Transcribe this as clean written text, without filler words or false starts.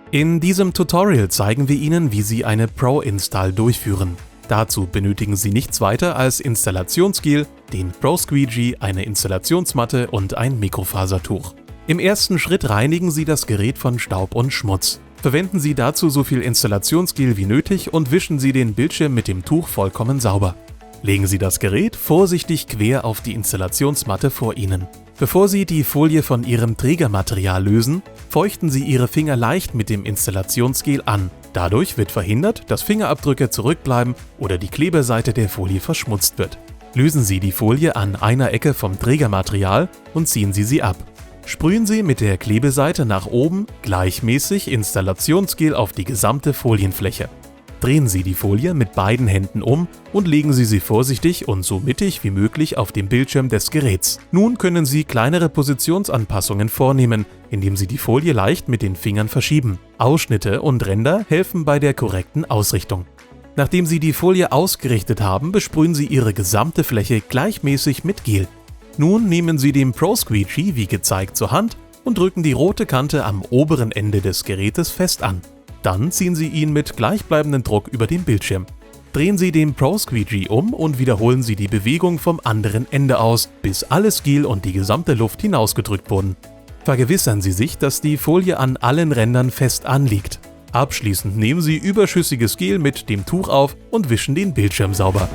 In diesem Tutorial zeigen wir Ihnen, wie Sie eine Pro-Install durchführen. Dazu benötigen Sie nichts weiter als Installationsgel, den Pro-Squeegee, eine Installationsmatte und ein Mikrofasertuch. Im ersten Schritt reinigen Sie das Gerät von Staub und Schmutz. Verwenden Sie dazu so viel Installationsgel wie nötig und wischen Sie den Bildschirm mit dem Tuch vollkommen sauber. Legen Sie das Gerät vorsichtig quer auf die Installationsmatte vor Ihnen. Bevor Sie die Folie von Ihrem Trägermaterial lösen, feuchten Sie Ihre Finger leicht mit dem Installationsgel an. Dadurch wird verhindert, dass Fingerabdrücke zurückbleiben oder die Klebeseite der Folie verschmutzt wird. Lösen Sie die Folie an einer Ecke vom Trägermaterial und ziehen Sie sie ab. Sprühen Sie mit der Klebeseite nach oben gleichmäßig Installationsgel auf die gesamte Folienfläche. Drehen Sie die Folie mit beiden Händen um und legen Sie sie vorsichtig und so mittig wie möglich auf dem Bildschirm des Geräts. Nun können Sie kleinere Positionsanpassungen vornehmen, indem Sie die Folie leicht mit den Fingern verschieben. Ausschnitte und Ränder helfen bei der korrekten Ausrichtung. Nachdem Sie die Folie ausgerichtet haben, besprühen Sie Ihre gesamte Fläche gleichmäßig mit Gel. Nun nehmen Sie den Pro-Squeegee wie gezeigt zur Hand und drücken die rote Kante am oberen Ende des Gerätes fest an. Dann ziehen Sie ihn mit gleichbleibendem Druck über den Bildschirm. Drehen Sie den Pro-Squeegee um und wiederholen Sie die Bewegung vom anderen Ende aus, bis alles Gel und die gesamte Luft hinausgedrückt wurden. Vergewissern Sie sich, dass die Folie an allen Rändern fest anliegt. Abschließend nehmen Sie überschüssiges Gel mit dem Tuch auf und wischen den Bildschirm sauber.